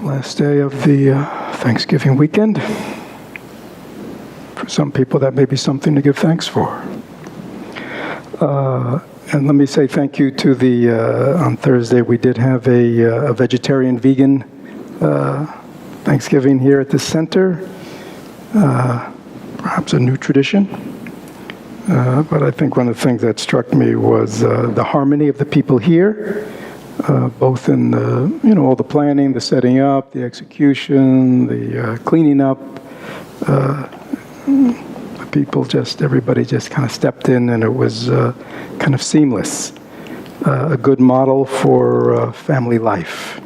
Last day of the Thanksgiving weekend. For some people, that may be something to give thanks for. And let me say thank you to the, on Thursday we did have a vegetarian-vegan Thanksgiving here at the center. Perhaps a new tradition. But I think one of the things that struck me was the harmony of the people here. Both in the, all the planning, the setting up, the execution, the cleaning up. The people everybody just kind of stepped in, and it was kind of seamless. A good model for family life.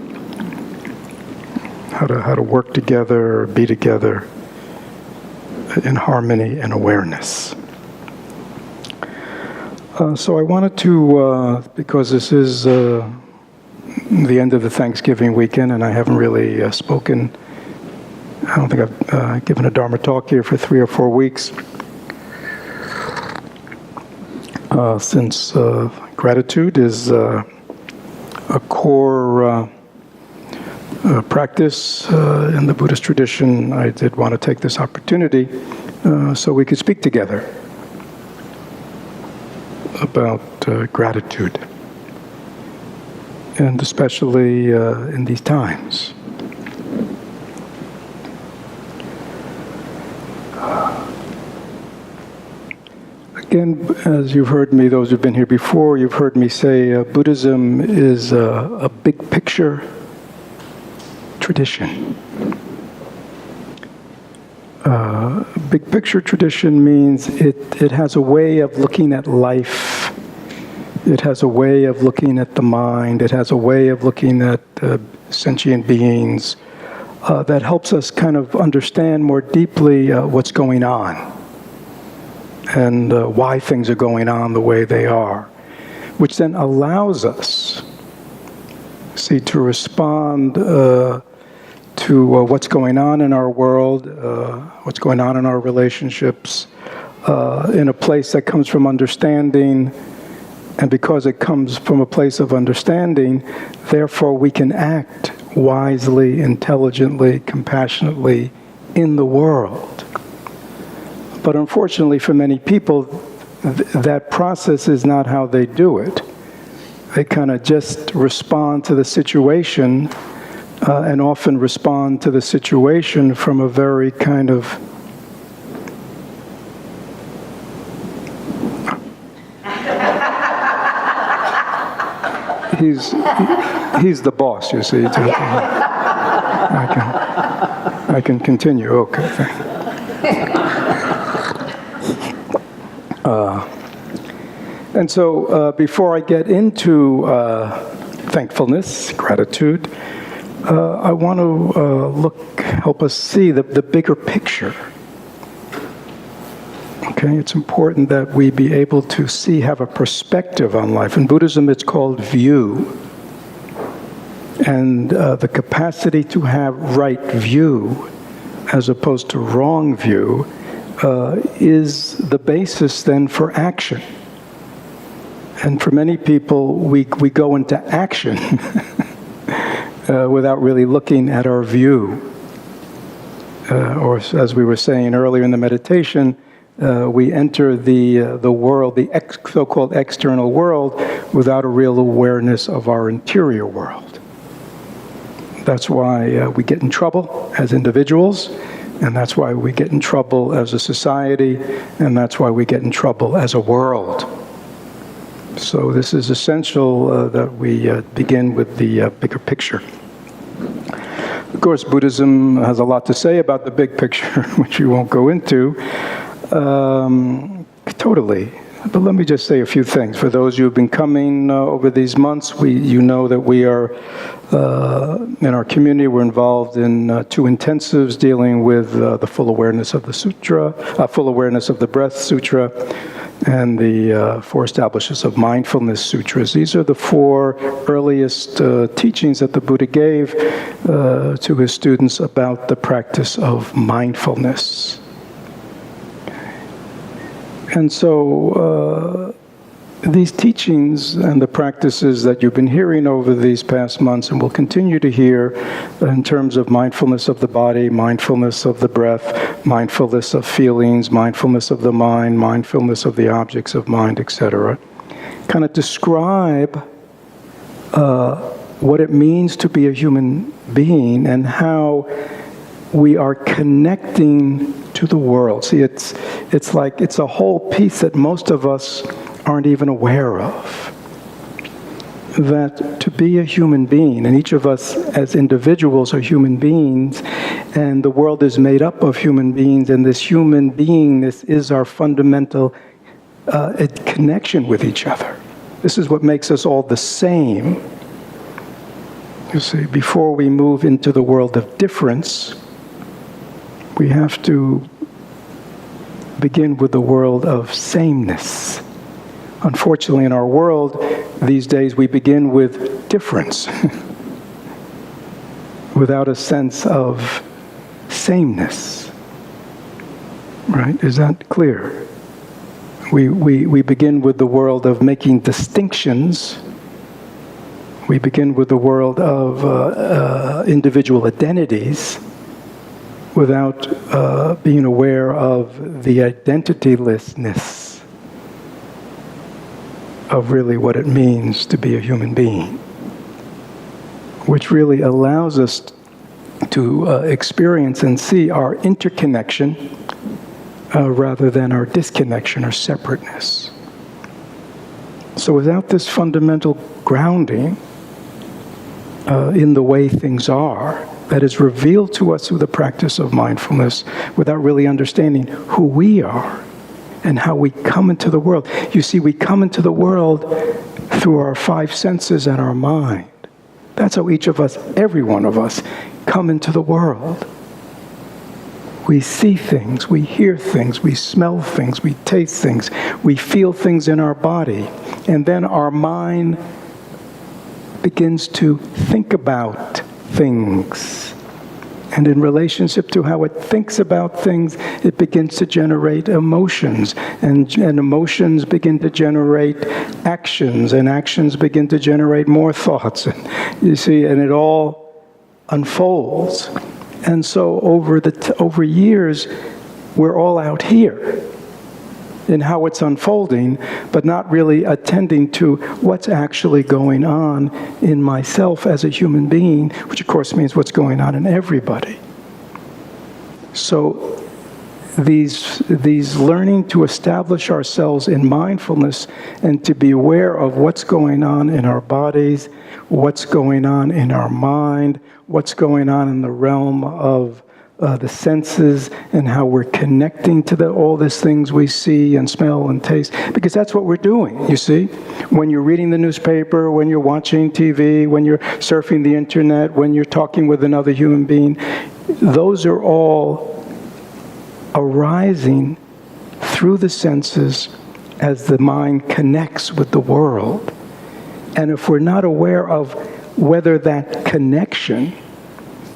How to work together, be together in harmony and awareness. So I wanted to, because this is the end of the Thanksgiving weekend, and I haven't really spoken. I don't think I've given a Dharma talk here for 3 or 4 weeks. Since gratitude is a core practice in the Buddhist tradition, I did want to take this opportunity so we could speak together about gratitude. And especially in these times. Again, as you've heard me, those who've been here before, you've heard me say Buddhism is a big picture tradition. Big picture tradition means it has a way of looking at life. It has a way of looking at the mind. It has a way of looking at sentient beings that helps us kind of understand more deeply what's going on and why things are going on the way they are, which then allows us, to respond to what's going on in our world, what's going on in our relationships, in a place that comes from understanding. And because it comes from a place of understanding, therefore we can act wisely, intelligently, compassionately in the world. But unfortunately for many people, that process is not how they do it. They kind of just respond to the situation, and often respond to the situation from a very kind of He's the boss, you see. I can continue. Okay. And so before I get into thankfulness, gratitude, I want to help us see the bigger picture. Okay, it's important that we be able to have a perspective on life. In Buddhism, it's called view. And the capacity to have right view, as opposed to wrong view, is the basis then for action. And for many people, we go into action without really looking at our view. Or as we were saying earlier in the meditation, we enter the world, the so-called external world, without a real awareness of our interior world. That's why we get in trouble as individuals, and that's why we get in trouble as a society, and that's why we get in trouble as a world. So this is essential that we begin with the bigger picture. Of course, Buddhism has a lot to say about the big picture, which we won't go into. Totally. But let me just say a few things. For those who have been coming over these months, you know that we are, in our community, we're involved in 2 intensives dealing with the full awareness of the sutra, full awareness of the breath sutra, and the 4 establishes of mindfulness sutras. These are the 4 earliest teachings that the Buddha gave to his students about the practice of mindfulness. And so these teachings and the practices that you've been hearing over these past months and will continue to hear in terms of mindfulness of the body, mindfulness of the breath, mindfulness of feelings, mindfulness of the mind, mindfulness of the objects of mind, etc., kind of describe what it means to be a human being and how we are connecting to the world. See, it's like it's a whole piece that most of us aren't even aware of. That to be a human being, and each of us as individuals are human beings, and the world is made up of human beings, and this human beingness is our fundamental connection with each other. This is what makes us all the same. You see, before we move into the world of difference, we have to begin with the world of sameness. Unfortunately, in our world these days, we begin with difference without a sense of sameness. Right? Is that clear? We begin with the world of making distinctions. We begin with the world of individual identities without being aware of the identitylessness of really what it means to be a human being, which really allows us to experience and see our interconnection rather than our disconnection or separateness. So without this fundamental grounding in the way things are, that is revealed to us through the practice of mindfulness, without really understanding who we are and how we come into the world. You see, we come into the world through our five senses and our mind. That's how each of us, every one of us, come into the world. We see things, we hear things, we smell things, we taste things, we feel things in our body, and then our mind begins to think about things. And in relationship to how it thinks about things, it begins to generate emotions. And emotions begin to generate actions. And actions begin to generate more thoughts. And you see, and it all unfolds. And so over years, we're all out here in how it's unfolding, but not really attending to what's actually going on in myself as a human being, which of course means what's going on in everybody. So these learning to establish ourselves in mindfulness and to be aware of what's going on in our bodies, what's going on in our mind, what's going on in the realm of the senses, and how we're connecting to all these things we see and smell and taste, because that's what we're doing, you see. When you're reading the newspaper, when you're watching TV, when you're surfing the internet, when you're talking with another human being, those are all arising through the senses as the mind connects with the world. And if we're not aware of whether that connection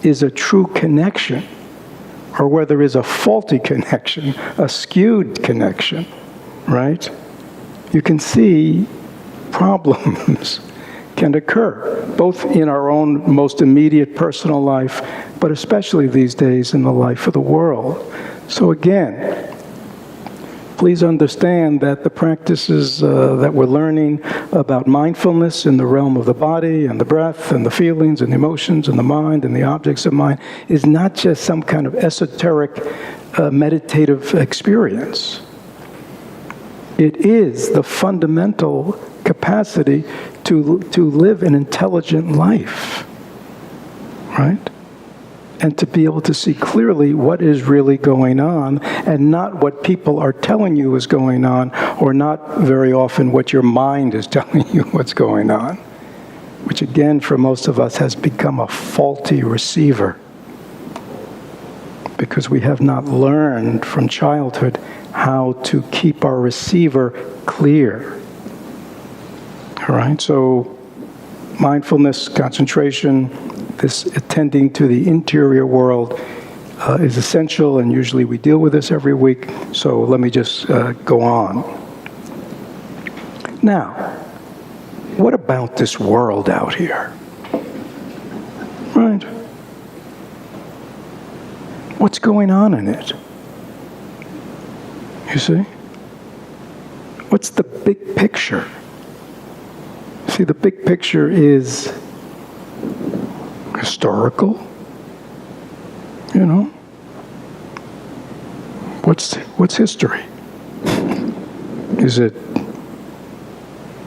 is a true connection, or whether it's a faulty connection, a skewed connection, right? You can see problems can occur, both in our own most immediate personal life, but especially these days in the life of the world. So again, please understand that the practices that we're learning about mindfulness in the realm of the body and the breath and the feelings and the emotions and the mind and the objects of mind is not just some kind of esoteric meditative experience. It is the fundamental capacity to live an intelligent life, right? And to be able to see clearly what is really going on, and not what people are telling you is going on, or not very often what your mind is telling you what's going on, which again for most of us has become a faulty receiver, because we have not learned from childhood how to keep our receiver clear. All right, so mindfulness, concentration, this attending to the interior world is essential, and usually we deal with this every week, so let me just go on. Now, what about this world out here? Right? What's going on in it? You see? What's the big picture? See, the big picture is historical. You know? What's history? Is it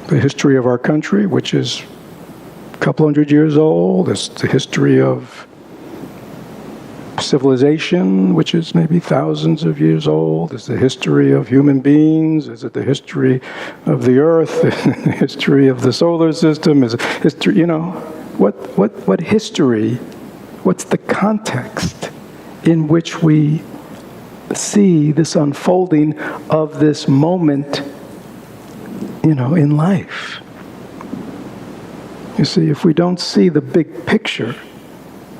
the history of our country, which is a couple hundred years old? It's the history of civilization, which is maybe thousands of years old? Is the history of human beings? Is it the history of the earth? The history of the solar system? Is it history, you know? What history, what's the context in which we see this unfolding of this moment, you know, in life? You see, if we don't see the big picture,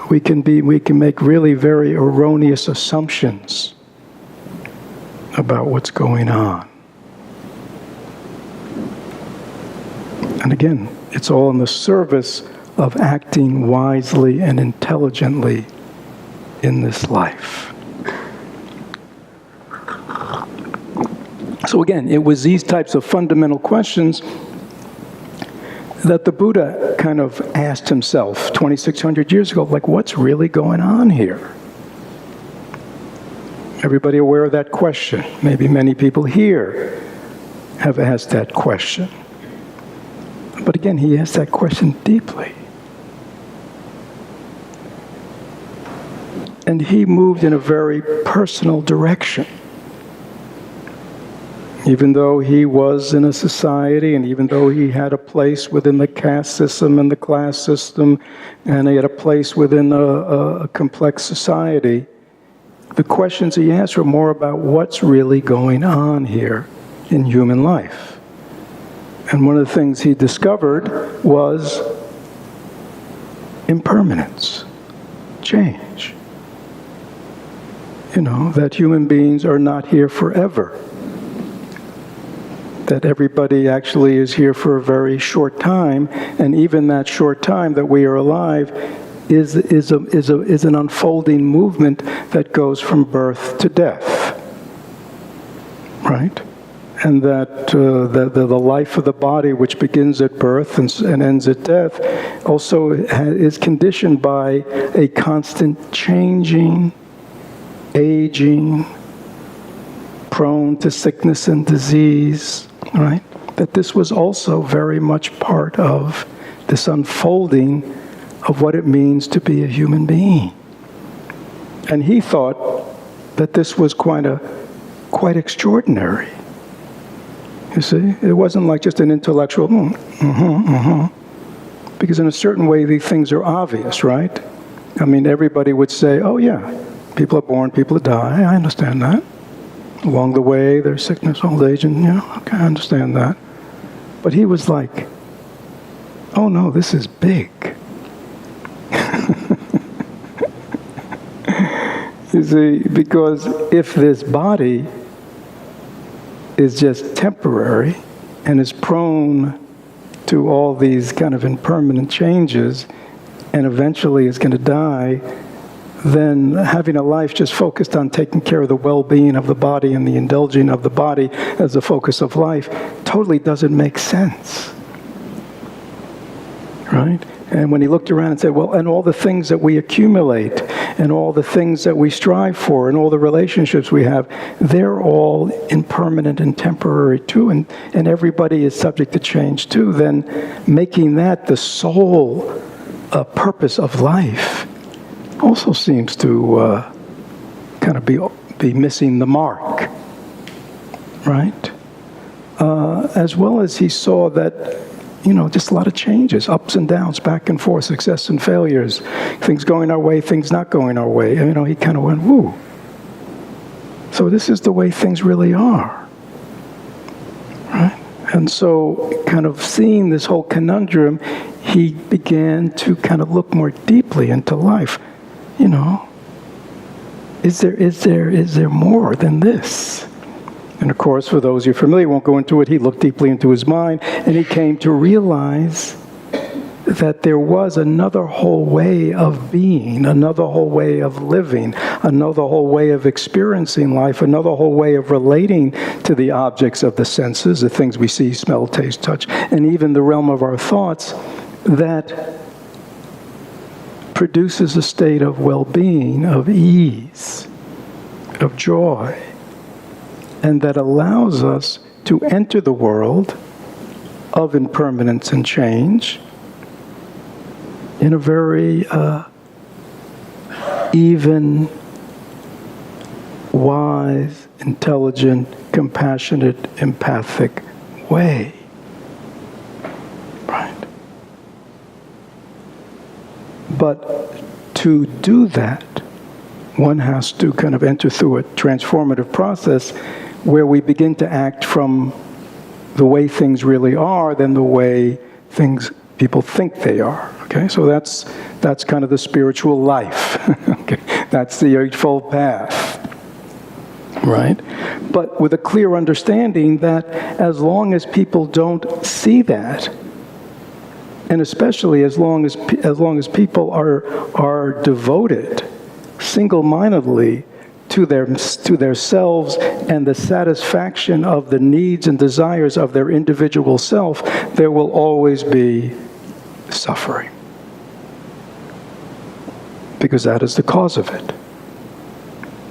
we can make really very erroneous assumptions about what's going on. And again, it's all in the service of acting wisely and intelligently in this life. So again, it was these types of fundamental questions that the Buddha kind of asked himself 2,600 years ago, like, what's really going on here? Everybody aware of that question? Maybe many people here have asked that question. But again, he asked that question deeply. And he moved in a very personal direction. Even though he was in a society, and even though he had a place within the caste system and the class system, and he had a place within a complex society, the questions he asked were more about what's really going on here in human life. And one of the things he discovered was impermanence, change. You know, that human beings are not here forever. That everybody actually is here for a very short time, and even that short time that we are alive is an unfolding movement that goes from birth to death, right? And that the life of the body, which begins at birth and ends at death, also is conditioned by a constant changing, aging, prone to sickness and disease. Right? That this was also very much part of this unfolding of what it means to be a human being. And he thought that this was quite extraordinary. You see? It wasn't like just an intellectual, because in a certain way these things are obvious, right? I mean, everybody would say, oh yeah, people are born, people die, I understand that. Along the way, there's sickness, old age, and, you know, okay, I understand that. But he was like, oh no, this is big. You see, because if this body is just temporary and is prone to all these kind of impermanent changes and eventually is going to die, then having a life just focused on taking care of the well-being of the body and the indulging of the body as the focus of life totally doesn't make sense. Right? And when he looked around and said, well, and all the things that we accumulate, and all the things that we strive for, and all the relationships we have, they're all impermanent and temporary too, and everybody is subject to change too, then making that the sole purpose of life also seems to kind of be missing the mark, right? As well as he saw that, you know, just a lot of changes, ups and downs, back and forth, success and failures, things going our way, things not going our way. You know, he kind of went, woo. So this is the way things really are, right? And so kind of seeing this whole conundrum, he began to kind of look more deeply into life. You know, is there more than this? And of course, for those of you familiar, won't go into it, he looked deeply into his mind, and he came to realize that there was another whole way of being, another whole way of living, another whole way of experiencing life, another whole way of relating to the objects of the senses, the things we see, smell, taste, touch, and even the realm of our thoughts, that produces a state of well-being, of ease, of joy, and that allows us to enter the world of impermanence and change in a very even, wise, intelligent, compassionate, empathic way. Right? But to do that, one has to kind of enter through a transformative process where we begin to act from the way things really are than the way people think they are. Okay, so that's kind of the spiritual life. Okay, that's the Eightfold Path, right? But with a clear understanding that as long as people don't see that, and especially as long as people are devoted single-mindedly to their selves and the satisfaction of the needs and desires of their individual self, there will always be suffering. Because that is the cause of it.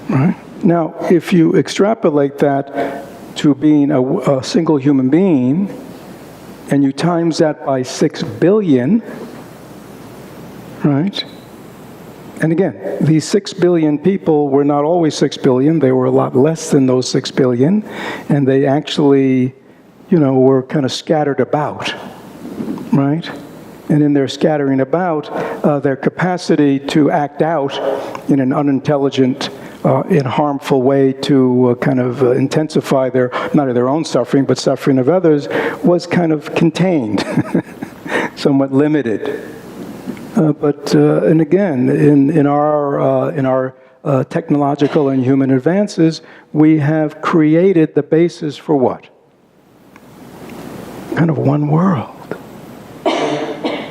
Right? Now, if you extrapolate that to being a single human being, and you times that by 6 billion, right? And again, these 6 billion people were not always 6 billion. They were a lot less than those 6 billion. And they actually, were kind of scattered about, right? And in their scattering about, their capacity to act out in an unintelligent, in harmful way to kind of intensify not their own suffering, but suffering of others, was kind of contained, somewhat limited. And again, in our technological and human advances, we have created the basis for what? Kind of one world.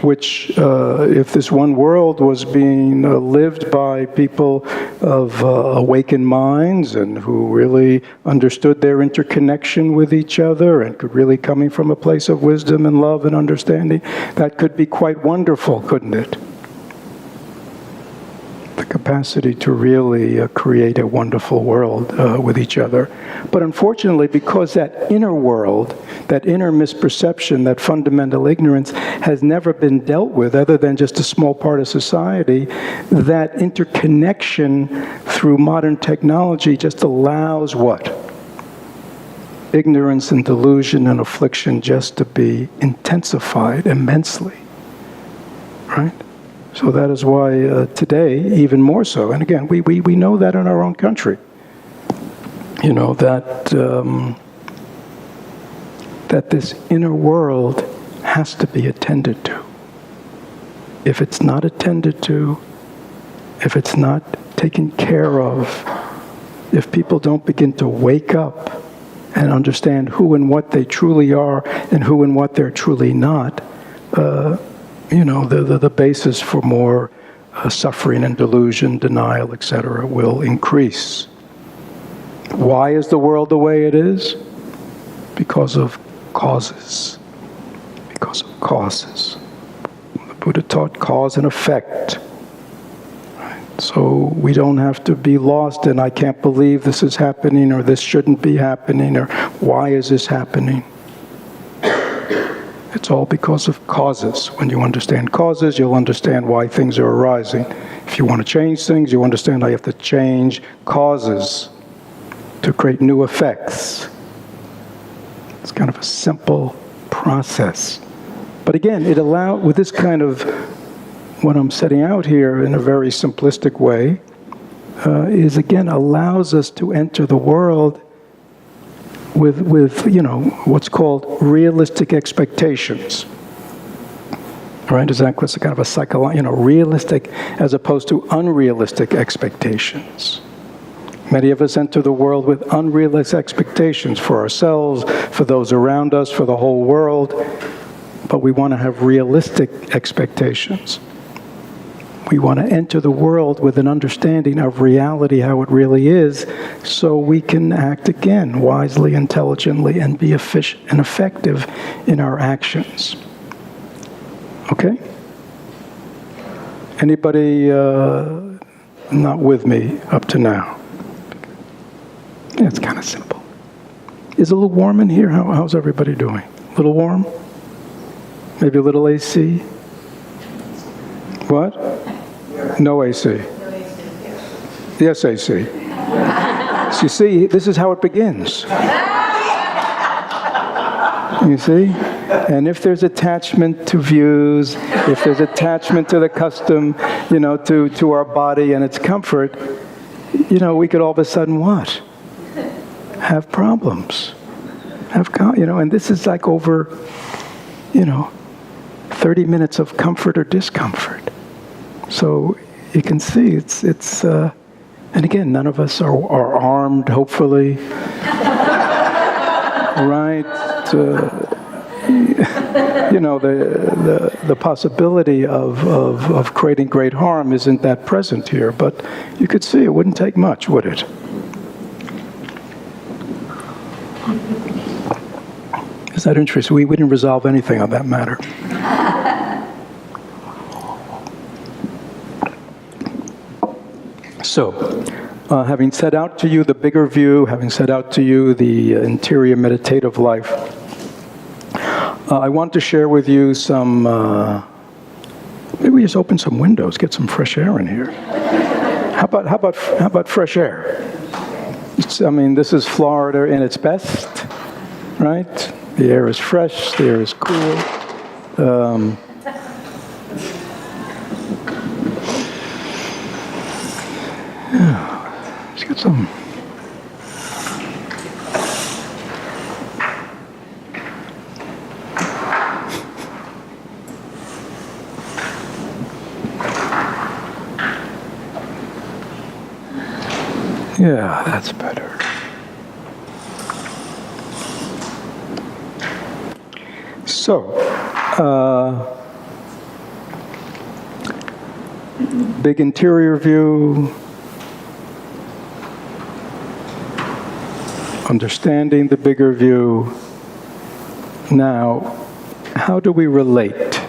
Which, if this one world was being lived by people of awakened minds and who really understood their interconnection with each other and could really coming from a place of wisdom and love and understanding, that could be quite wonderful, couldn't it? The capacity to really create a wonderful world with each other. But unfortunately, because that inner world, that inner misperception, that fundamental ignorance has never been dealt with other than just a small part of society, that interconnection through modern technology just allows what? Ignorance and delusion and affliction just to be intensified immensely. Right? So that is why today, even more so, and again, we know that in our own country, that this inner world has to be attended to. If it's not attended to, if it's not taken care of, if people don't begin to wake up and understand who and what they truly are and who and what they're truly not, the basis for more suffering and delusion, denial, etc. will increase. Why is the world the way it is? Because of causes. Because of causes. The Buddha taught cause and effect. Right? So we don't have to be lost in, I can't believe this is happening, or this shouldn't be happening, or why is this happening? It's all because of causes. When you understand causes, you'll understand why things are arising. If you want to change things, you understand how you have to change causes to create new effects. It's kind of a simple process. But again, with this kind of, what I'm setting out here in a very simplistic way, is again allows us to enter the world with what's called realistic expectations. Right? Exactly. It's a kind of a psychological, realistic as opposed to unrealistic expectations. Many of us enter the world with unrealistic expectations for ourselves, for those around us, for the whole world, but we want to have realistic expectations. We want to enter the world with an understanding of reality, how it really is, so we can act again wisely, intelligently, and be efficient and effective in our actions. Okay? Anybody not with me up to now? Yeah, it's kind of simple. Is it a little warm in here? How's everybody doing? A little warm? Maybe a little AC? What? No AC. Yes, AC. So you see, this is how it begins. You see? And if there's attachment to views, if there's attachment to the custom, to our body and its comfort, we could all of a sudden what? Have problems. And this is like over, 30 minutes of comfort or discomfort. So you can see it's and again, none of us are armed, hopefully. Right? The possibility of creating great harm isn't that present here, but you could see it wouldn't take much, would it? Is that interesting? We didn't resolve anything on that matter. So, having set out to you the bigger view, having set out to you the interior meditative life, I want to share with you some, maybe we just open some windows, get some fresh air in here. How about fresh air? This is Florida in its best, right? The air is fresh, the air is cool. Let's get some. Yeah, that's better. So, big interior view, understanding the bigger view. Now, how do we relate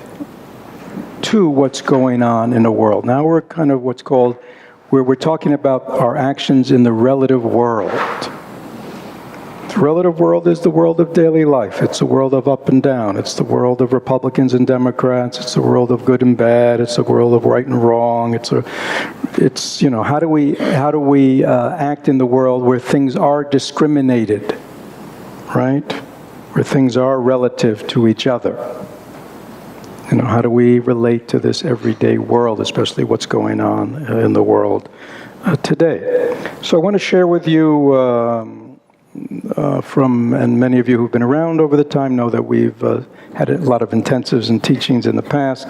to what's going on in the world? Now we're kind of what's called, where we're talking about our actions in the relative world. The relative world is the world of daily life. It's the world of up and down. It's the world of Republicans and Democrats. It's the world of good and bad. It's the world of right and wrong. It's how do we act in the world where things are discriminated, right? Where things are relative to each other. How do we relate to this everyday world, especially what's going on in the world today? So I want to share with you and many of you who've been around over the time know that we've had a lot of intensives and teachings in the past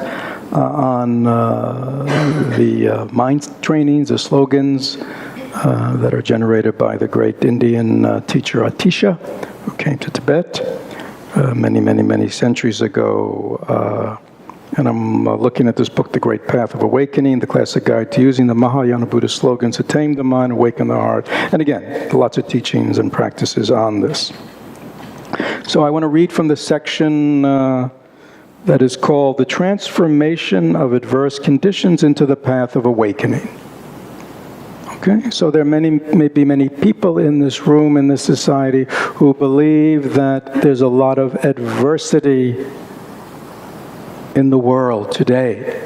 on the mind trainings, the slogans that are generated by the great Indian teacher Atisha, who came to Tibet many centuries ago. And I'm looking at this book, The Great Path of Awakening, the classic guide to using the Mahayana Buddhist slogans to tame the mind, awaken the heart. And again, lots of teachings and practices on this. So I want to read from the section that is called The Transformation of Adverse Conditions into the Path of Awakening. Okay, so there may be many people in this room, in this society, who believe that there's a lot of adversity in the world today,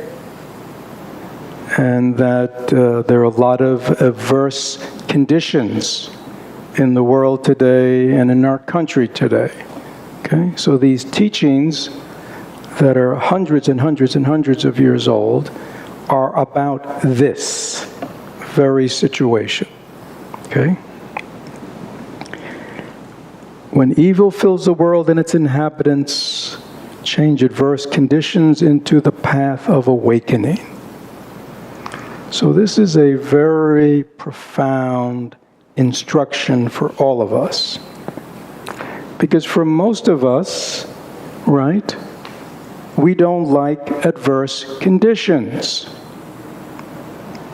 and that there are a lot of adverse conditions in the world today and in our country today. Okay, so these teachings that are hundreds and hundreds and hundreds of years old are about this very situation. Okay? When evil fills the world and its inhabitants, change adverse conditions into the path of awakening. So this is a very profound instruction for all of us. Because for most of us, right, we don't like adverse conditions,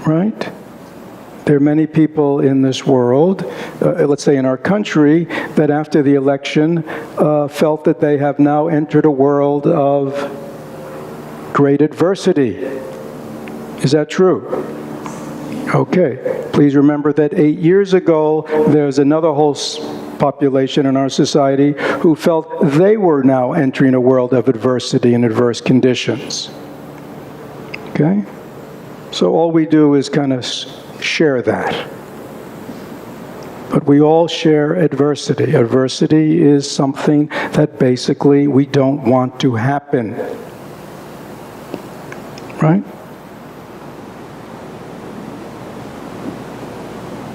right? There are many people in this world, let's say in our country, that after the election felt that they have now entered a world of great adversity. Is that true? Okay. Please remember that 8 years ago, there's another whole population in our society who felt they were now entering a world of adversity and adverse conditions. Okay? So all we do is kind of share that. But we all share adversity. Adversity is something that basically we don't want to happen. Right?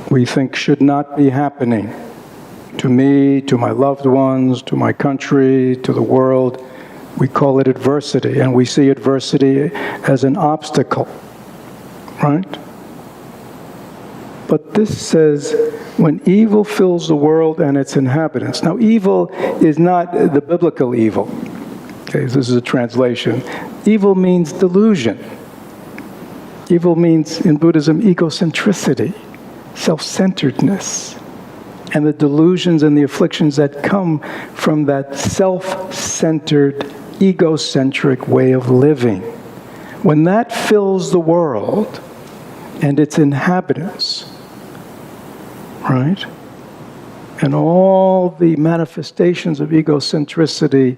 We think should not be happening to me, to my loved ones, to my country, to the world. We call it adversity, and we see adversity as an obstacle, right? But this says, when evil fills the world and its inhabitants. Now, evil is not the biblical evil. Okay, this is a translation. Evil means delusion. Evil means, in Buddhism, egocentricity, self-centeredness, and the delusions and the afflictions that come from that self-centered, egocentric way of living. When that fills the world and its inhabitants, right, and all the manifestations of egocentricity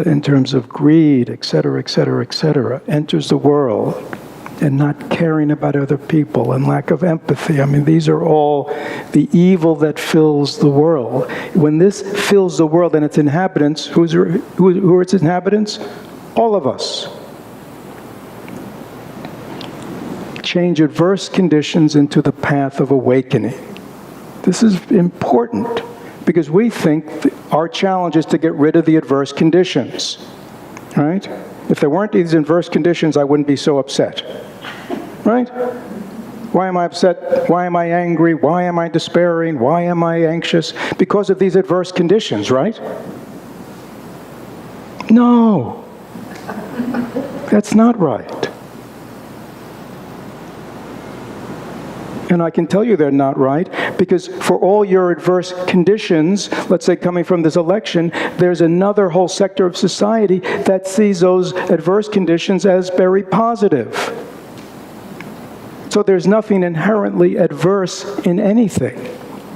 in terms of greed, etc., etc., etc., enters the world, and not caring about other people, and lack of empathy. I mean, these are all the evil that fills the world. When this fills the world and its inhabitants, who are its inhabitants? All of us. Change adverse conditions into the path of awakening. This is important, because we think our challenge is to get rid of the adverse conditions, right? If there weren't these adverse conditions, I wouldn't be so upset. Right? Why am I upset? Why am I angry? Why am I despairing? Why am I anxious? Because of these adverse conditions, right? No. That's not right. And I can tell you they're not right, because for all your adverse conditions, let's say coming from this election, there's another whole sector of society that sees those adverse conditions as very positive. So there's nothing inherently adverse in anything.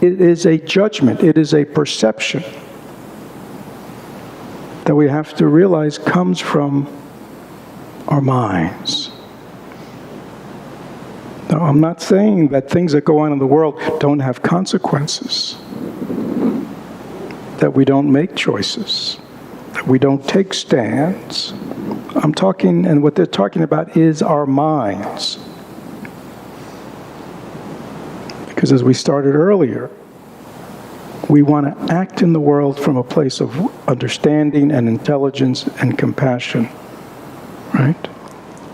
It is a judgment. It is a perception that we have to realize comes from our minds. Now, I'm not saying that things that go on in the world don't have consequences, that we don't make choices, that we don't take stands. I'm talking, and what they're talking about is our minds. Because as we started earlier, we want to act in the world from a place of understanding and intelligence and compassion, right?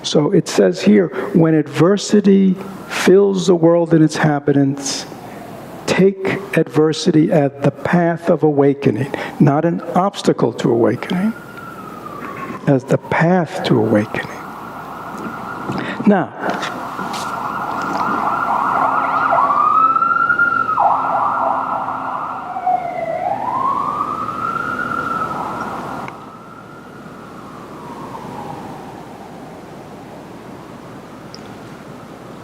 So it says here, when adversity fills the world and its inhabitants, take adversity as the path of awakening, not an obstacle to awakening, as the path to awakening. Now,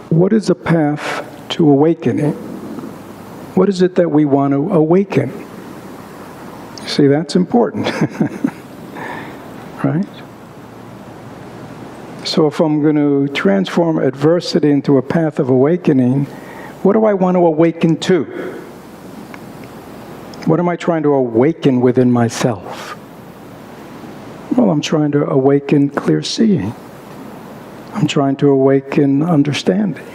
what is a path to awakening? What is it that we want to awaken? See, that's important, right? So if I'm going to transform adversity into a path of awakening, what do I want to awaken to? What am I trying to awaken within myself? Well, I'm trying to awaken clear seeing. I'm trying to awaken understanding.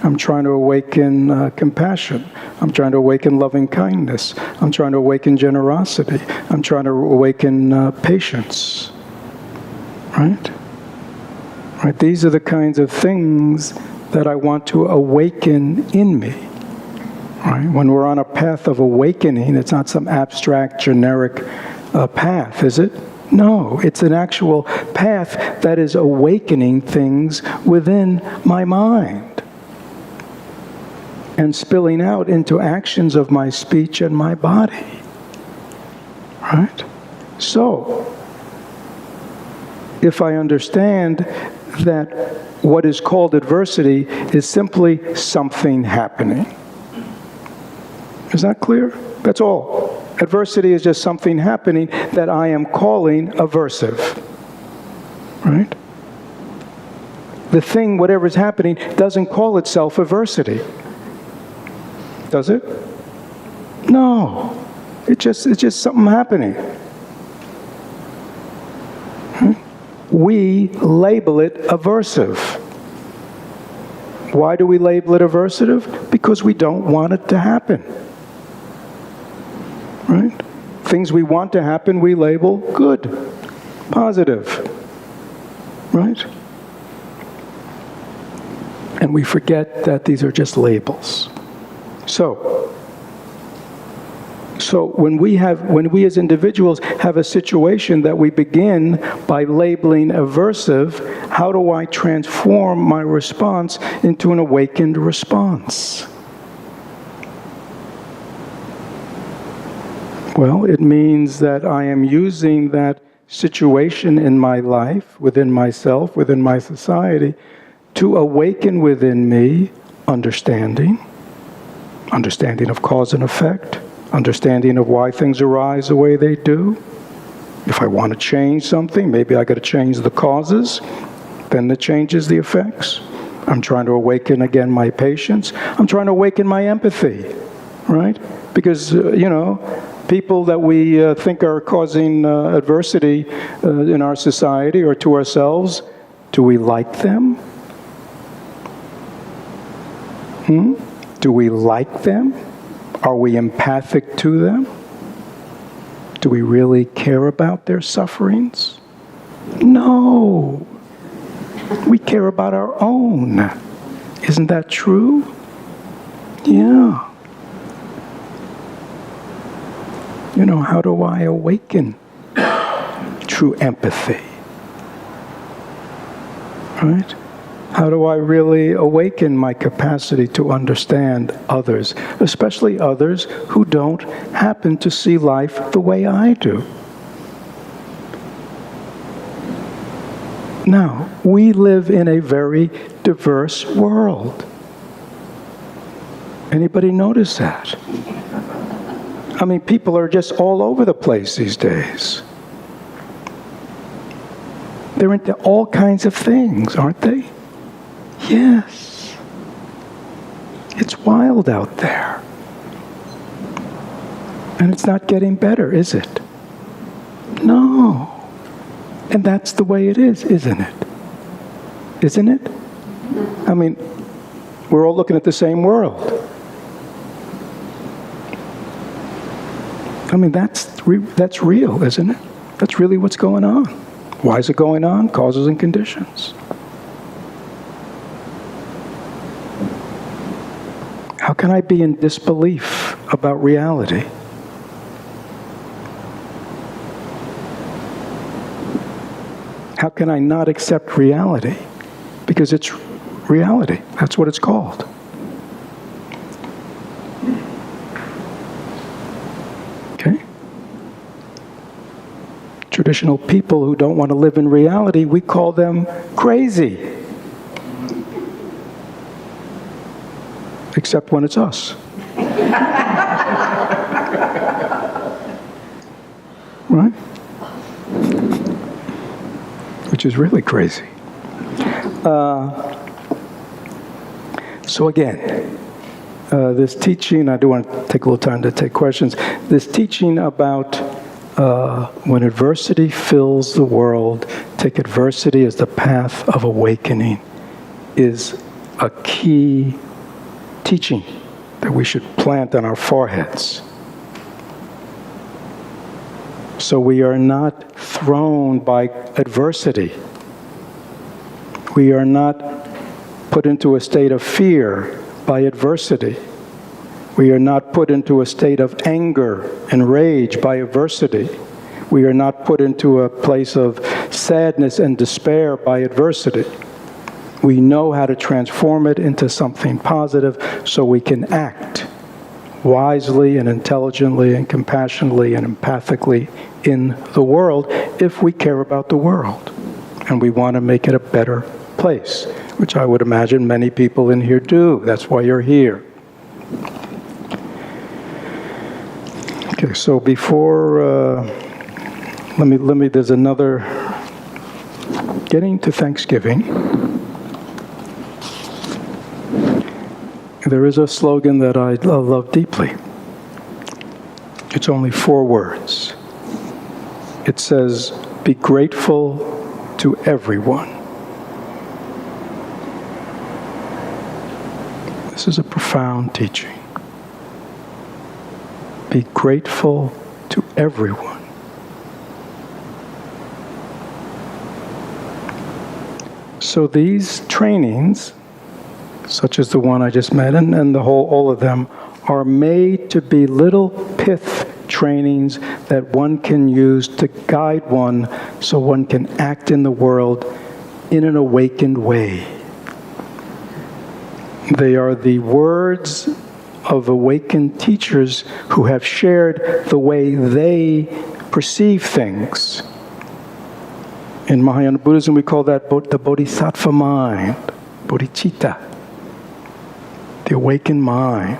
I'm trying to awaken compassion. I'm trying to awaken loving kindness. I'm trying to awaken generosity. I'm trying to awaken patience. Right? Right? These are the kinds of things that I want to awaken in me. Right? When we're on a path of awakening, it's not some abstract, generic path, is it? No, it's an actual path that is awakening things within my mind and spilling out into actions of my speech and my body. Right? So, if I understand that what is called adversity is simply something happening. Is that clear? That's all. Adversity is just something happening that I am calling aversive. Right? The thing, whatever is happening, doesn't call itself adversity. Does it? No. It's just something happening. We label it aversive. Why do we label it aversive? Because we don't want it to happen. Right? Things we want to happen, we label good, positive. Right? And we forget that these are just labels. So when we as individuals have a situation that we begin by labeling aversive, how do I transform my response into an awakened response? Well, it means that I am using that situation in my life, within myself, within my society, to awaken within me understanding of cause and effect, understanding of why things arise the way they do. If I want to change something, maybe I got to change the causes, then it changes the effects. I'm trying to awaken again my patience. I'm trying to awaken my empathy, right? Because, people that we think are causing adversity in our society or to ourselves, do we like them? Do we like them? Are we empathic to them? Do we really care about their sufferings? No. We care about our own. Isn't that true? Yeah. How do I awaken true empathy? Right? How do I really awaken my capacity to understand others, especially others who don't happen to see life the way I do? Now, we live in a very diverse world. Anybody notice that? I mean, people are just all over the place these days. They're into all kinds of things, aren't they? Yes. It's wild out there. And it's not getting better, is it? No. And that's the way it is, isn't it? Isn't it? I mean, we're all looking at the same world. I mean, that's real, isn't it? That's really what's going on. Why is it going on? Causes and conditions. How can I be in disbelief about reality? How can I not accept reality? Because it's reality. That's what it's called. Okay? Traditional people who don't want to live in reality, we call them crazy. Except when it's us. Right? Which is really crazy. So again, this teaching, I do want to take a little time to take questions. This teaching about when adversity fills the world, take adversity as the path of awakening, is a key teaching that we should plant on our foreheads. So we are not thrown by adversity. We are not put into a state of fear by adversity. We are not put into a state of anger and rage by adversity. We are not put into a place of sadness and despair by adversity. We know how to transform it into something positive so we can act wisely and intelligently and compassionately and empathically in the world if we care about the world and we want to make it a better place, which I would imagine many people in here do. That's why you're here. Okay, so before, let me, there's another, getting to Thanksgiving. There is a slogan that I love deeply. It's only 4 words. It says, be grateful to everyone. This is a profound teaching. Be grateful to everyone. So these trainings, such as the one I just met, and all of them, are made to be little pith trainings that one can use to guide one so one can act in the world in an awakened way. They are the words of awakened teachers who have shared the way they perceive things. In Mahayana Buddhism, we call that the bodhisattva mind, bodhicitta, the awakened mind.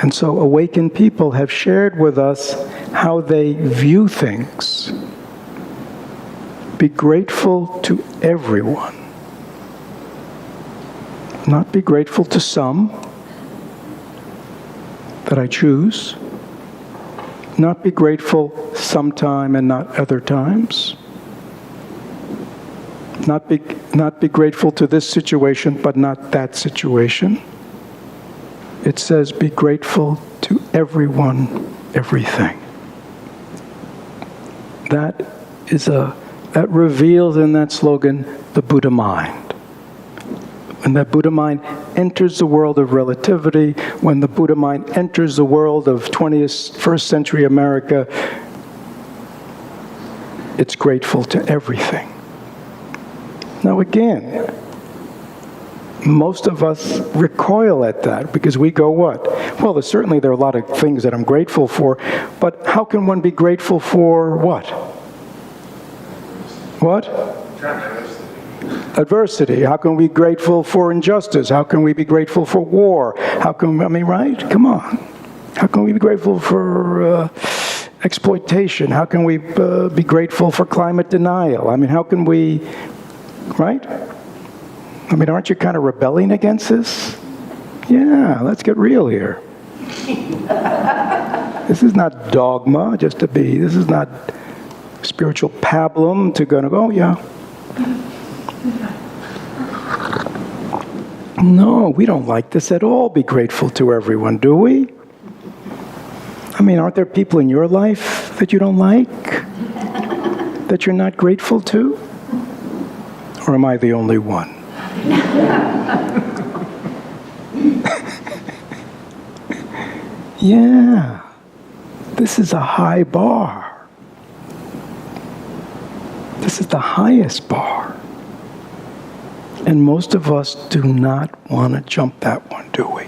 And so awakened people have shared with us how they view things. Be grateful to everyone. Not be grateful to some that I choose. Not be grateful sometime and not other times. Not be grateful to this situation, but not that situation. It says, be grateful to everyone, everything. That reveals in that slogan the Buddha mind. When that Buddha mind enters the world of relativity, when the Buddha mind enters the world of 21st century America, it's grateful to everything. Now again, most of us recoil at that because we go, what? Well, certainly there are a lot of things that I'm grateful for, but how can one be grateful for what? What? Adversity. How can we be grateful for injustice? How can we be grateful for war? Right? Come on. How can we be grateful for exploitation? How can we be grateful for climate denial? How can we, right? Aren't you kind of rebelling against this? Yeah, let's get real here. This is not dogma, this is not spiritual pablum to go, oh yeah. No, we don't like this at all. Be grateful to everyone, do we? Aren't there people in your life that you don't like? That you're not grateful to? Or am I the only one? Yeah, this is a high bar. This is the highest bar. And most of us do not want to jump that one, do we?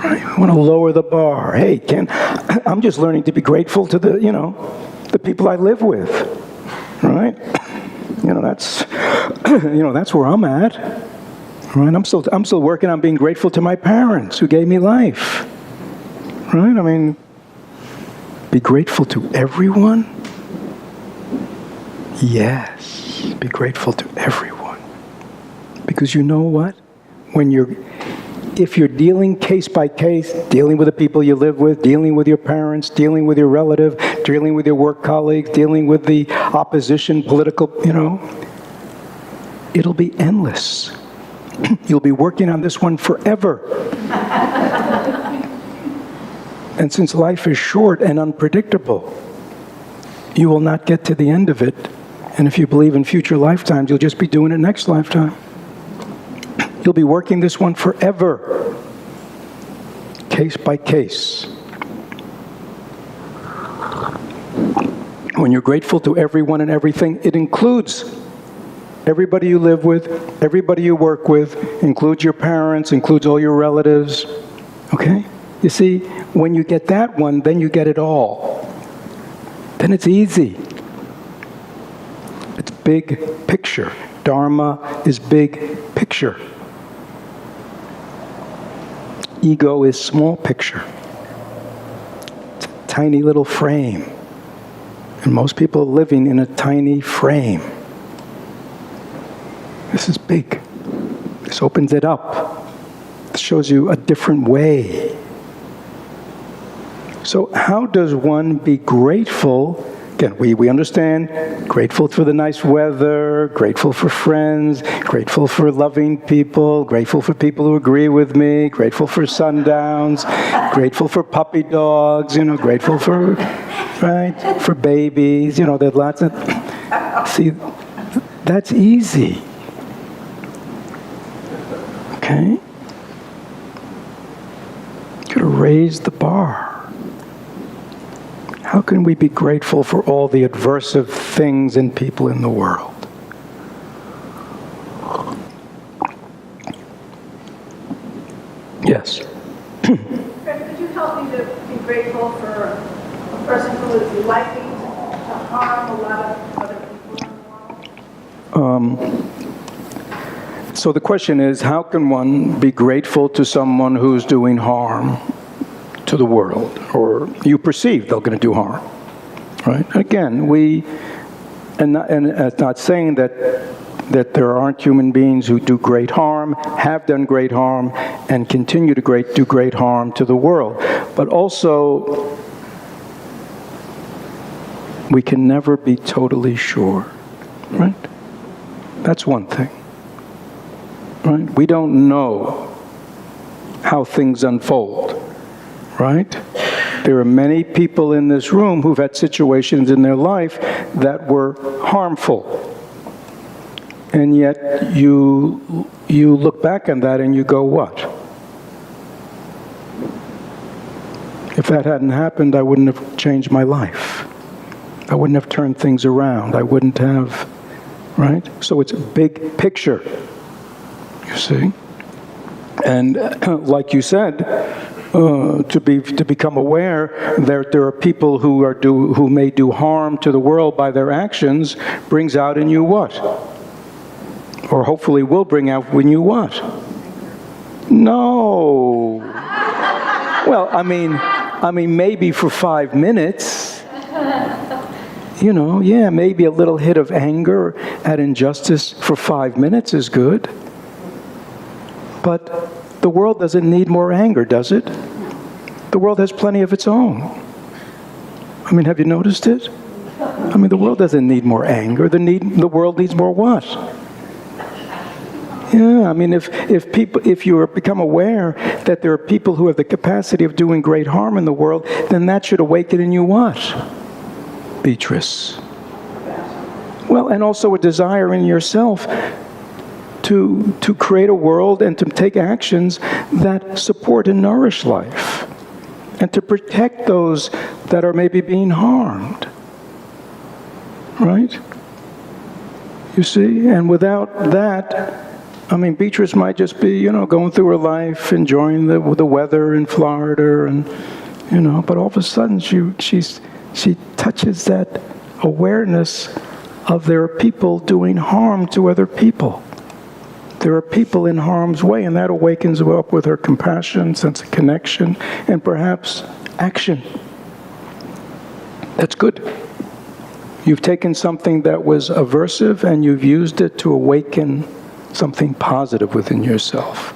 Right? We want to lower the bar. Hey, I'm just learning to be grateful to the people I live with. Right? That's where I'm at. Right? I'm still working on being grateful to my parents who gave me life. Right? Be grateful to everyone? Yes, be grateful to everyone. Because you know what? If you're dealing case by case, dealing with the people you live with, dealing with your parents, dealing with your relative, dealing with your work colleagues, dealing with the opposition, political, it'll be endless. You'll be working on this one forever. And since life is short and unpredictable, you will not get to the end of it. And if you believe in future lifetimes, you'll just be doing it next lifetime. You'll be working this one forever. case by case. When you're grateful to everyone and everything, it includes everybody you live with, everybody you work with, includes your parents, includes all your relatives. Okay? You see, when you get that one, then you get it all. Then it's easy. It's big picture. Dharma is big picture. Ego is small picture. It's a tiny little frame. And most people are living in a tiny frame. This is big. This opens it up. This shows you a different way. So how does one be grateful? Again, we understand, grateful for the nice weather, grateful for friends, grateful for loving people, grateful for people who agree with me, grateful for sundowns, grateful for puppy dogs, grateful for, right, for babies, there's lots of, see, that's easy. Okay? You gotta raise the bar. How can we be grateful for all the aversive things and people in the world? Yes. Fred, could you help me to be grateful for a person who is likely to harm a lot of other people in the world? So the question is, how can one be grateful to someone who's doing harm to the world, or you perceive they're going to do harm, right? Again, and it's not saying that there aren't human beings who do great harm, have done great harm, and continue to do great harm to the world. But also, we can never be totally sure, right? That's one thing, right? We don't know how things unfold. Right? There are many people in this room who've had situations in their life that were harmful. And yet you look back on that and you go, what? If that hadn't happened, I wouldn't have changed my life. I wouldn't have turned things around. I wouldn't have, right? So it's a big picture, you see? And like you said, to become aware that there are people who may do harm to the world by their actions brings out in you what? Or hopefully will bring out in you what? No. Well, I mean, maybe for 5 minutes. Maybe a little hit of anger at injustice for 5 minutes is good. But the world doesn't need more anger, does it? The world has plenty of its own. Have you noticed it? The world doesn't need more anger. The world needs more what? Yeah, if you become aware that there are people who have the capacity of doing great harm in the world, then that should awaken in you what? Beatrice. Well, and also a desire in yourself to create a world and to take actions that support and nourish life, and to protect those that are maybe being harmed. Right? You see? And without that, Beatrice might just be, going through her life, enjoying the weather in Florida, and, but all of a sudden she touches that awareness of there are people doing harm to other people. There are people in harm's way, and that awakens her up with her compassion, sense of connection, and perhaps action. That's good. You've taken something that was aversive and you've used it to awaken something positive within yourself.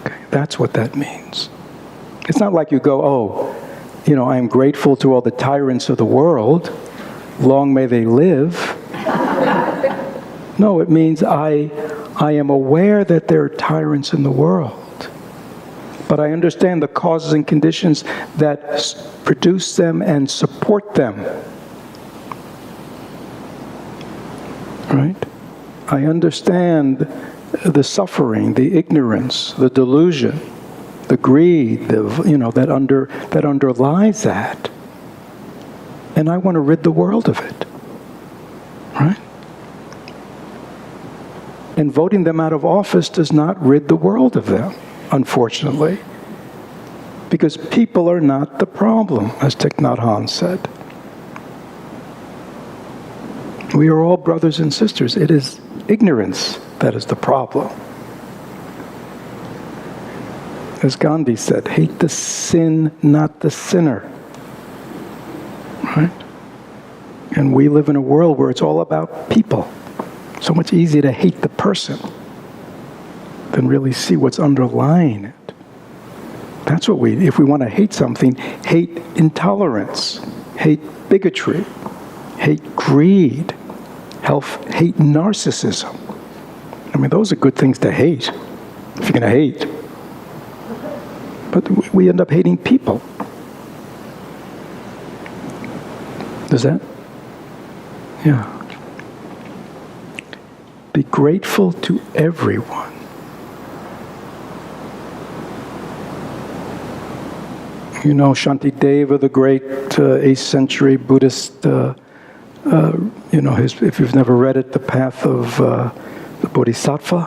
Okay, that's what that means. It's not like you go, I am grateful to all the tyrants of the world. Long may they live. No, it means I am aware that there are tyrants in the world, but I understand the causes and conditions that produce them and support them. Right? I understand the suffering, the ignorance, the delusion the greed, that underlies that. And I want to rid the world of it, right? And voting them out of office does not rid the world of them, unfortunately. Because people are not the problem, as Thich Nhat Hanh said. We are all brothers and sisters. It is ignorance that is the problem. As Gandhi said, hate the sin, not the sinner. Right? And we live in a world where it's all about people. So much easier to hate the person than really see what's underlying it. That's what if we want to hate something, hate intolerance, hate bigotry, hate greed, hate narcissism. I mean, those are good things to hate, if you're going to hate. But we end up hating people. Does that? Yeah. Be grateful to everyone. You know, Shantideva, the great 8th century Buddhist, if you've never read it, The Path of the Bodhisattva,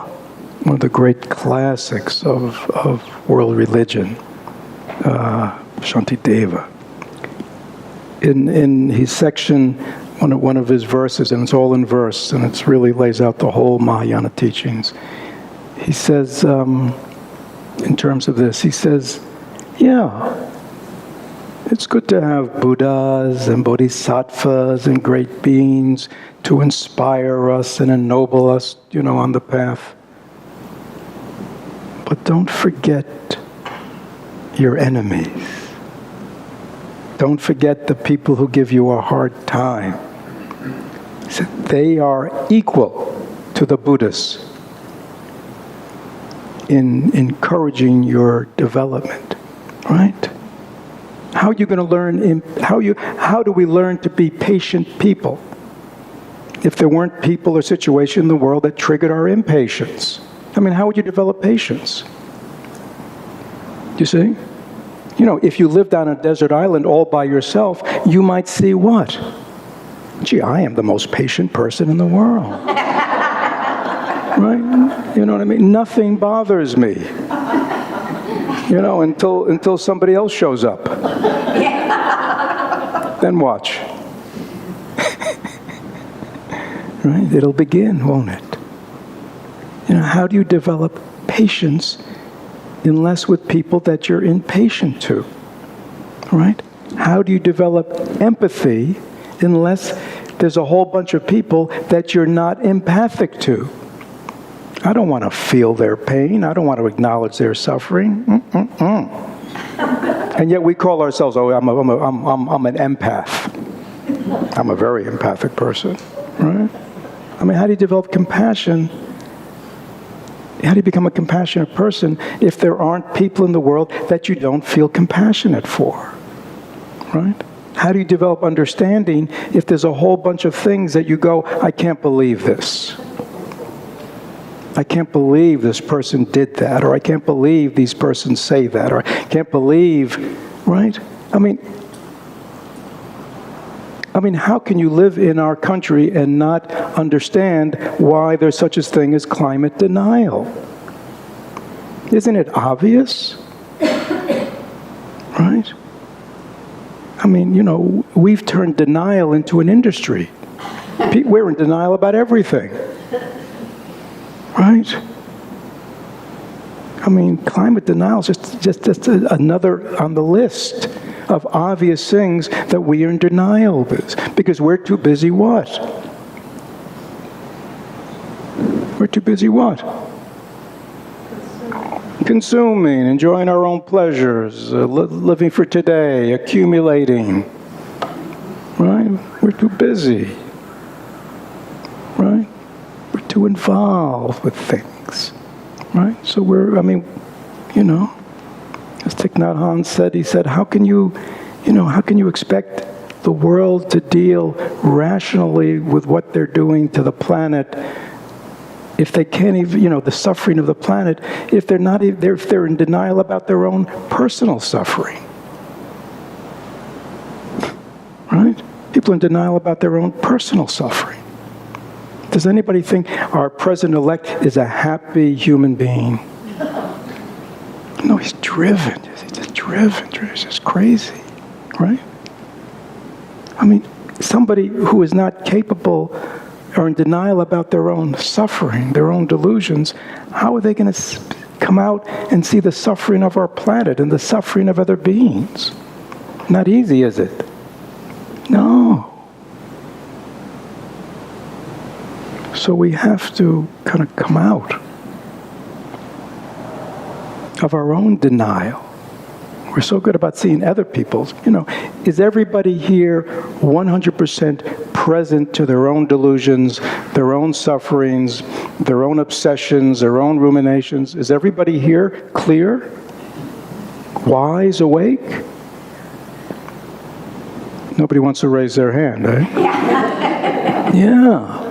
one of the great classics of world religion, Shantideva. In his section, one of his verses, and it's all in verse, and it really lays out the whole Mahayana teachings. He says, in terms of this, he says, yeah, it's good to have Buddhas and Bodhisattvas and great beings to inspire us and ennoble us, on the path. But don't forget your enemies. Don't forget the people who give you a hard time. He said, they are equal to the Buddhists in encouraging your development, right? How are you going to learn? How do we learn to be patient people if there weren't people or situations in the world that triggered our impatience? I mean, how would you develop patience? You see? If you lived on a desert island all by yourself, you might see what? Gee, I am the most patient person in the world. Right? You know what I mean? Nothing bothers me. Until somebody else shows up. Then watch. Right? It'll begin, won't it? How do you develop patience unless with people that you're impatient to? Right? How do you develop empathy unless there's a whole bunch of people that you're not empathic to? I don't want to feel their pain. I don't want to acknowledge their suffering. And yet we call ourselves, I'm an empath. I'm a very empathic person, right? I mean, how do you develop compassion? How do you become a compassionate person if there aren't people in the world that you don't feel compassionate for, right? How do you develop understanding if there's a whole bunch of things that you go, I can't believe this. I can't believe this person did that, or I can't believe these persons say that, or I can't believe, right? I mean, how can you live in our country and not understand why there's such a thing as climate denial? Isn't it obvious? Right? I mean, we've turned denial into an industry. We're in denial about everything. Right? I mean, climate denial is just another on the list of obvious things that we are in denial with, because we're too busy what? We're too busy what? Consuming, enjoying our own pleasures, living for today, accumulating. Right? We're too busy. Right? We're too involved with things. Right? So as Thich Nhat Hanh said, he said, how can you expect the world to deal rationally with what they're doing to the planet if they can't even, the suffering of the planet, if they're in denial about their own personal suffering? Right? People are in denial about their own personal suffering. Does anybody think our president-elect is a happy human being? No, he's driven. He's just driven. He's just crazy, right? I mean, somebody who is not capable or in denial about their own suffering, their own delusions, how are they going to come out and see the suffering of our planet and the suffering of other beings? Not easy, is it? No. So we have to kind of come out of our own denial. We're so good about seeing other people's. Is everybody here 100% present to their own delusions, their own sufferings, their own obsessions, their own ruminations? Is everybody here clear, wise, awake? Nobody wants to raise their hand, eh? Yeah.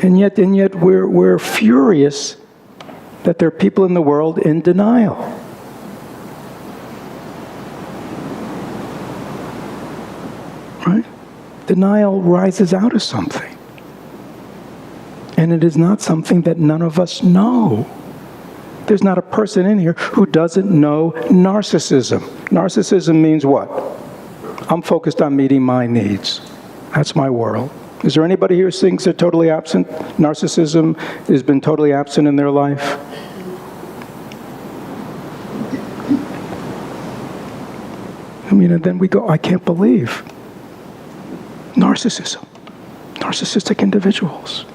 And yet we're furious that there are people in the world in denial. Right? Denial rises out of something. And it is not something that none of us know. There's not a person in here who doesn't know narcissism. Narcissism means what? I'm focused on meeting my needs. That's my world. Is there anybody here who thinks they're totally absent? Narcissism has been totally absent in their life? And then we go, I can't believe. Narcissism. Narcissistic individuals.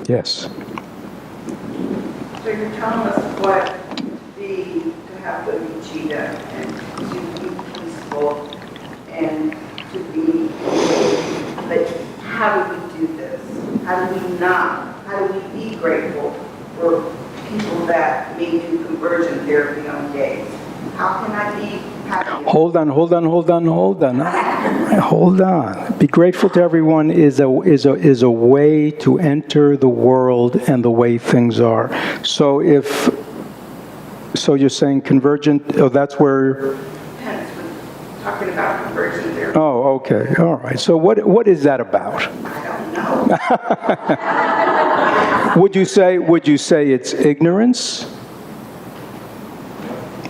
Yes. So you're telling us what to have the vichita and to be peaceful and to be, but how do we do this? How do we be grateful for people that may do conversion therapy on days? How can I be happy? Hold on. Hold on. Be grateful to everyone is a way to enter the world and the way things are. So you're saying convergent, that's where... Hence, we're talking about conversion therapy. Oh, okay. All right. So what is that about? I don't know. Would you say it's ignorance?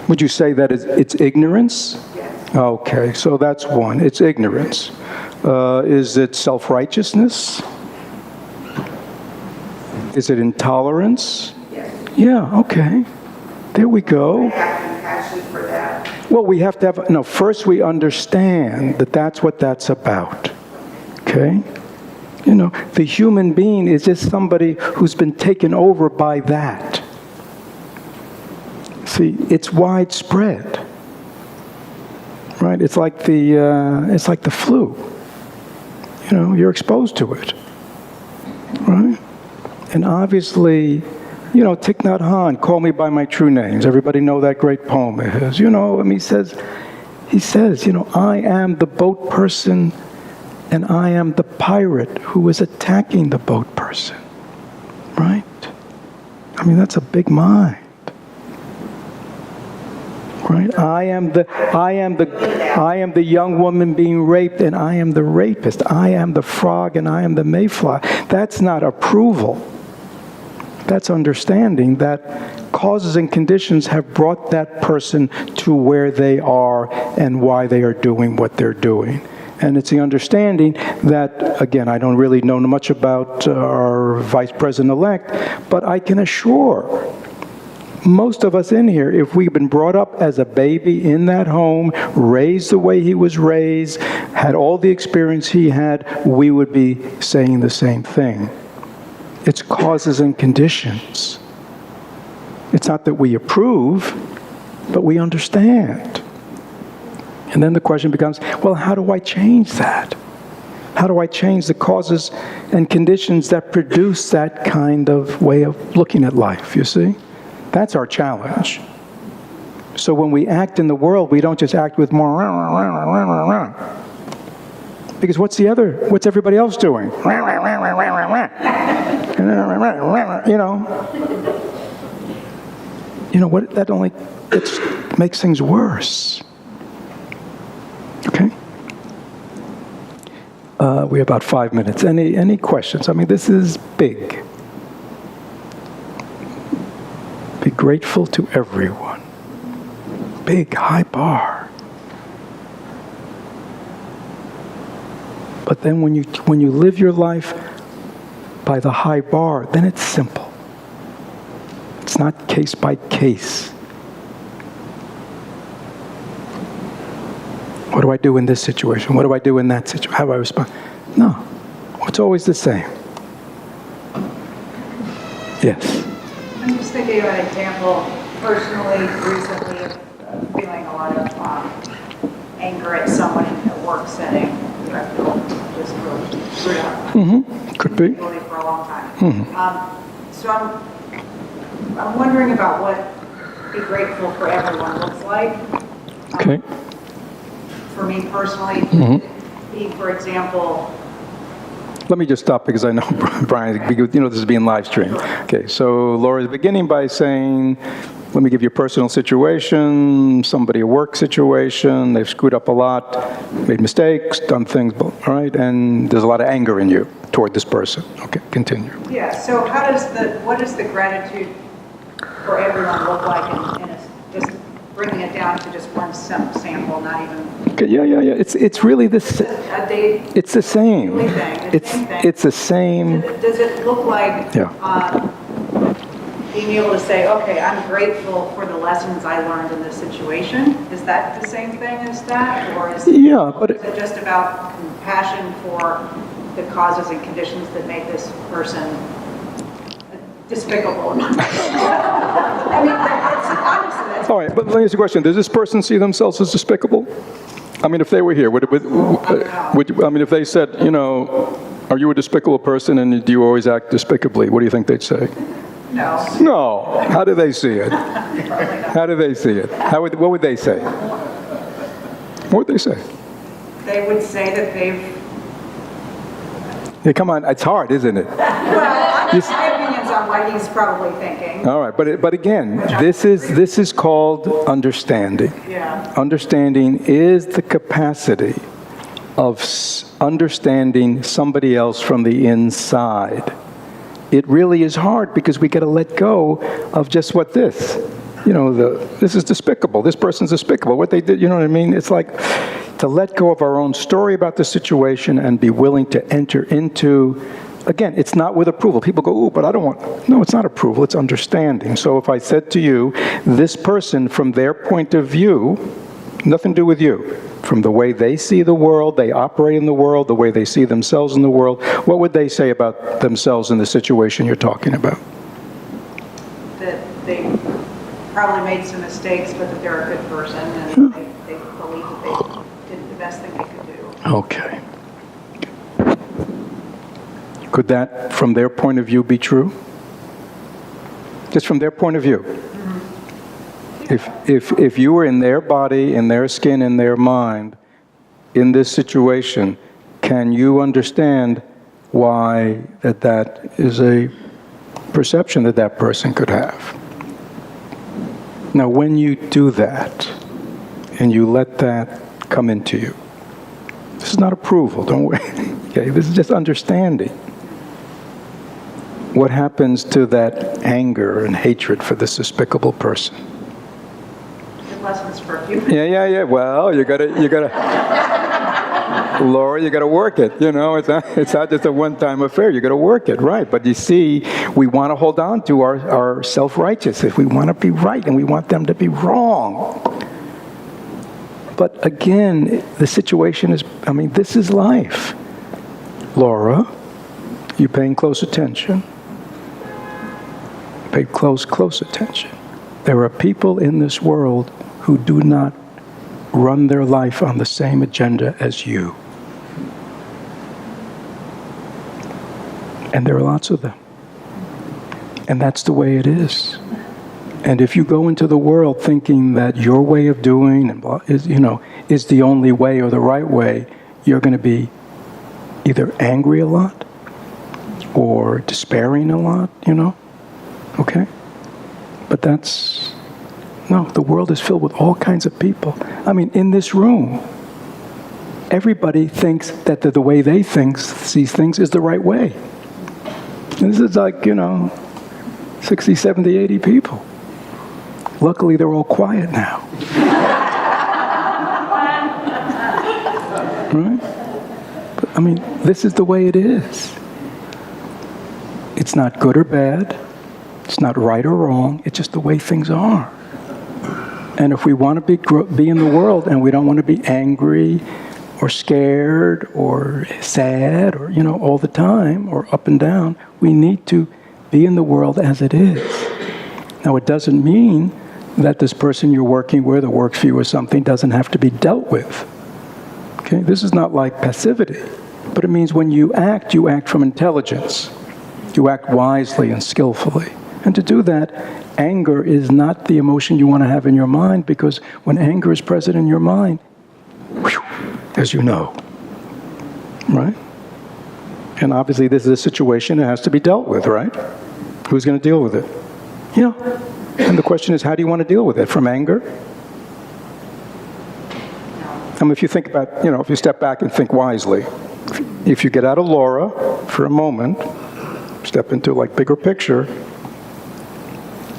Would you say that it's ignorance? Yes. Okay, so that's one. It's ignorance. Is it self-righteousness? Is it intolerance? Yes. Yeah, okay. There we go. I have compassion for that. Well, we have to have... first we understand that that's what that's about. Okay? The human being is just somebody who's been taken over by that. See, it's widespread, right? It's like the flu. You're exposed to it, right? And obviously, Thich Nhat Hanh, Call Me by My True Names. Everybody know that great poem of his. He says, I am the boat person, and I am the pirate who is attacking the boat person, right? That's a big mind. Right? I am the young woman being raped, and I am the rapist. I am the frog, and I am the mayfly. That's not approval. That's understanding that causes and conditions have brought that person to where they are and why they are doing what they're doing. And it's the understanding that, again, I don't really know much about our Vice President-elect, but I can assure most of us in here, if we've been brought up as a baby in that home, raised the way he was raised, had all the experience he had, we would be saying the same thing. It's causes and conditions. It's not that we approve, but we understand. And then the question becomes, well, how do I change that? How do I change the causes and conditions that produce that kind of way of looking at life, you see? That's our challenge. So when we act in the world, we don't just act with more, because what's everybody else doing? You know what? It makes things worse. Okay. We have about 5 minutes. Any questions? I mean, this is big. Be grateful to everyone. Big, high bar. But then when you live your life by the high bar, then it's simple. It's not case by case. What do I do in this situation? What do I do in that situation? How do I respond? No. It's always the same. Yes. I'm just thinking of an example personally, recently, of feeling a lot of anger at someone in a work setting. I feel just really screwed up. Mm-hmm. Could be. Really for a long time. Mm-hmm. So I'm wondering about what be grateful for everyone looks like. Okay. For me personally, be, for example, Let me just stop because I know Brian, this is being live streamed. Okay, so Laura's beginning by saying, let me give you a personal situation, somebody a work situation, they've screwed up a lot, made mistakes, done things, all right, and there's a lot of anger in you toward this person. Okay, continue. yeah, so what does the gratitude for everyone look like in just bringing it down to just one sample, not even... Okay, yeah. It's really this. It's the same. It's the same. Does it look like being able to say, okay, I'm grateful for the lessons I learned in this situation? Is that the same thing as that? Or is it just about compassion for the causes and conditions that made this person despicable? I mean, honestly, all right, but let me ask you a question. Does this person see themselves as despicable? I mean, if they were here, if they said, are you a despicable person and do you always act despicably? What do you think they'd say? no. No. How do they see it? How do they see it? What would they say? What would they say? They would say that they've... Yeah, come on, it's hard, isn't it? Well, my opinion's on what he's probably thinking. All right, but again, this is called understanding. Yeah. Understanding is the capacity of understanding somebody else from the inside. It really is hard because we got to let go of just what this. This is despicable. This person's despicable. What they did, you know what I mean? It's like to let go of our own story about the situation and be willing to enter into. Again, it's not with approval. People go, ooh, but I don't want... No, it's not approval, it's understanding. So if I said to you, this person from their point of view, nothing to do with you, from the way they see the world, they operate in the world, the way they see themselves in the world, what would they say about themselves in the situation you're talking about? That they probably made some mistakes, but that they're a good person, and they believe that they did the best thing they could do. Okay. Could that, from their point of view, be true? Just from their point of view. If you were in their body, in their skin, in their mind, in this situation, can you understand why that is a perception that person could have? Now, when you do that, and you let that come into you, this is not approval, don't worry. Okay, this is just understanding. What happens to that anger and hatred for this despicable person? Good lessons for a few. Yeah. Well, you gotta, Laura, you gotta work it. It's not just a one-time affair. You gotta work it, right? But you see, we want to hold on to our self-righteousness. We want to be right, and we want them to be wrong. But again, the situation is, this is life. Laura, you paying close attention? Pay close attention. There are people in this world who do not run their life on the same agenda as you. And there are lots of them. And that's the way it is. And if you go into the world thinking that your way of doing is the only way or the right way, you're going to be either angry a lot or despairing a lot, okay? But the world is filled with all kinds of people. I mean, in this room, everybody thinks that the way they sees things is the right way. And this is like, 60, 70, 80 people. Luckily, they're all quiet now. Right? But, I mean, this is the way it is. It's not good or bad. It's not right or wrong. It's just the way things are. And if we want to be in the world and we don't want to be angry or scared or sad or, all the time or up and down, we need to be in the world as it is. Now, it doesn't mean that this person you're working with or works for you or something doesn't have to be dealt with. Okay? This is not like passivity, but it means when you act from intelligence. You act wisely and skillfully. And to do that, anger is not the emotion you want to have in your mind, because when anger is present in your mind, as you know, right? And obviously this is a situation that has to be dealt with, right? Who's going to deal with it? And the question is, how do you want to deal with it? From anger? I mean, if you think about, if you step back and think wisely, if you get out of Laura for a moment, step into bigger picture,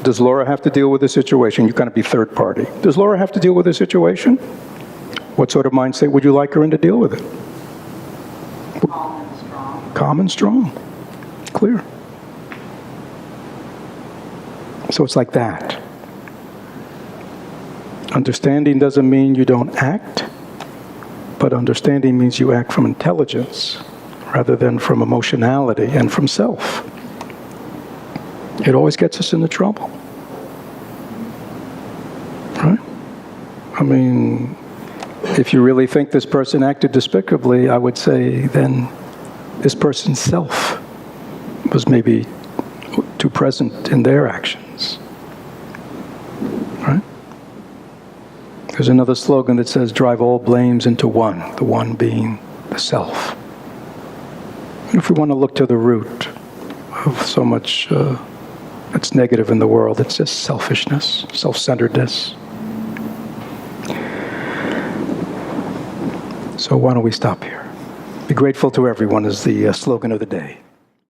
does Laura have to deal with the situation? You're going to be third party. Does Laura have to deal with the situation? What sort of mindset would you like her in to deal with it? Calm and strong. Calm and strong. Clear. So it's like that. Understanding doesn't mean you don't act, but understanding means you act from intelligence rather than from emotionality and from self. It always gets us into trouble. Right? I mean, if you really think this person acted despicably, I would say then this person's self was maybe too present in their actions. Right? There's another slogan that says, drive all blames into one, the one being the self. And if we want to look to the root of so much that's negative in the world, it's just selfishness, self-centeredness. So why don't we stop here? Be grateful to everyone is the slogan of the day.